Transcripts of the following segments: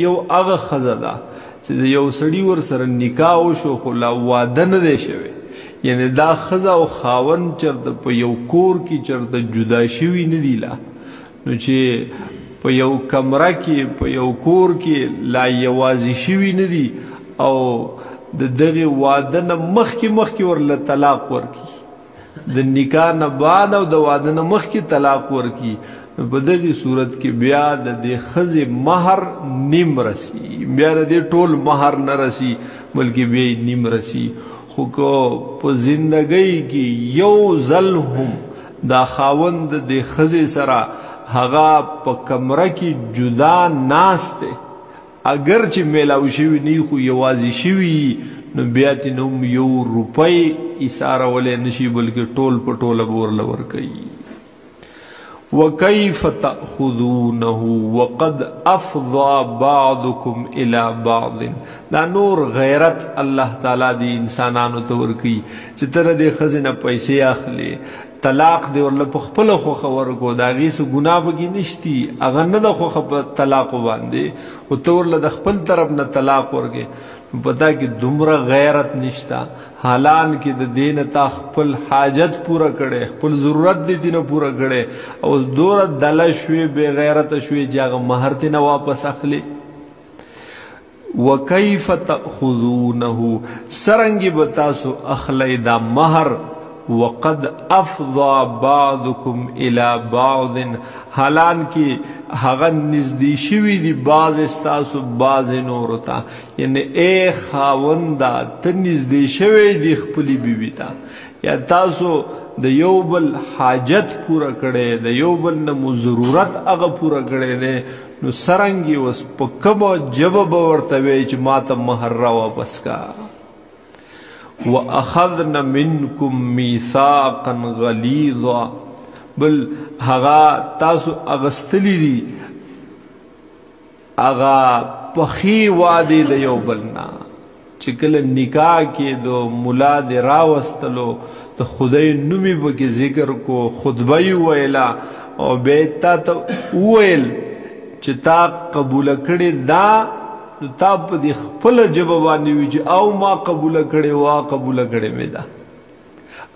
یو هغه ښځه ده چې د یو سړي ورسره نکاح وشو خو لا واده نه دی شوی، یعنی دا ښځه او خاوند چېرته په یو کور کې چېرته جدا شوي نه دي لا، نو چې په یو کمره کې په یو کور کې لا یوازې شوي نه دي او د دغې واده نه مخکې ورله طلاق ورکړي، د نکاح نه بعد او د واده نه مخکې طلاق ورکړي، نو په دغې صورت کې بیا د دې ښځې مهر نیم رسی، بیا د دې ټول مهر نه رسی بلکې بیا یې نیم رسی. خو که په زندګۍ کې یو ځل هم دا خاوند د دې ښځې سره هغه په کمره کې جدا ناست دی، اگر چې میلاو شوي نه خو یوازې شوي، نو بیا ترې نه هم یو روپۍ ایسارولی نشي بلکې ټول په ټوله به ورله ورکوي. وَكَيْفَ تَأْخُذُونَهُ وَقَدْ أَفْضَى بَعْضُكُمْ إِلَى بَعْضٍ. دا نور غیرت الله تعالی دی انسانانو ته ورکوي چې ته د دې ښځې نه پیسې اخلې، طلاق دی ورله په خپله خوښه ورکو، د هغې څه ګناه پکې نشتي، هغه نه ده خوښه په طلاقو باندې، خو ته ورله د خپل طرف نه طلاق ورکې، نو په تا کې دومره غیرت نشته، حالان کې د دې نه تا خپل حاجت پوره کړی، خپل ضرورت دې دې نه پوره کړی، او دومره دله شوې بې غیرته شوې چې هغه مهر ترې نه واپس اخلې. وَكَيْفَ تَأْخُذُونَهُ سرنګې به تاسو اخلی دا مهر، وقد افضى بعضكم الى بعض حالان کې هغه نږدې شوي دي بعض ستاسو بعض نورو ته، یعنی ای خاونده ته نږدې شوی دي خپلې بیبي ته، یا تاسو د یو بل حاجت پوره کړی، د یو بل نه مو ضرورت هغه پوره کړی دی، نو څرنګې اوس په کومه ژبه به ورته وایي چې ما ته مهر را واپس کا. وَأَخَذْنَ مِنْكُمْ مِيثَاقًا غَلِيظًا بل هغه تاسو اغستلی دي هغه پخې وعدې د یو بل نه، چې کله نکاح کې د ملا دې راوستلو د خدای نوم یې پکې ذکر کو، خطبه یې وویله او بیا یې تا ته وویل چې تا قبوله کړې دا، نو تا په دې خپله ژبه باندې وي چې او ما قبوله کړې وا قبوله کړې مې ده،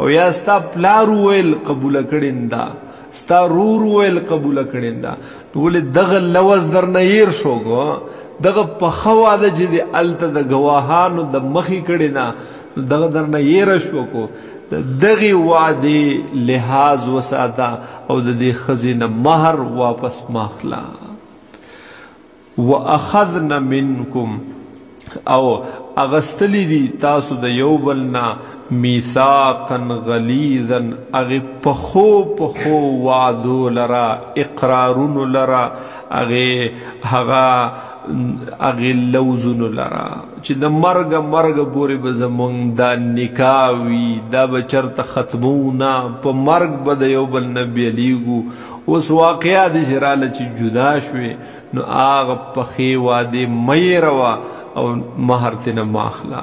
او یا ستا پلار وویل قبوله کړې ده، ستا رور وویل قبوله کړې ده، نو ولې دغه لوز درنه هیر شو، دغه پخه واده چې د هلته د ګواهانو د مخې کړې ده نو دغه درنه هیره شو کو، د دغې وعدې لحاظ وساته او د دې ښځې نه مهر واپس ماخله. وَأَخَذْنَ مِنْكُمْ او اغستلی دی تاسو د یو بل نه میثاقا غلیظا اغی پخو وعدو لرا اقرارونو لرا اغی لوزونو لرا چې د مرگ پوری به زمونږ دا نکاوی دا به چرته ختمونا په مرگ به د یو بل نه بیلیږو. اوس واقعا داسې راله چې جدا شوې نو هغه پخې وعدې مه یې روه او مهر ترې نه مه اخله.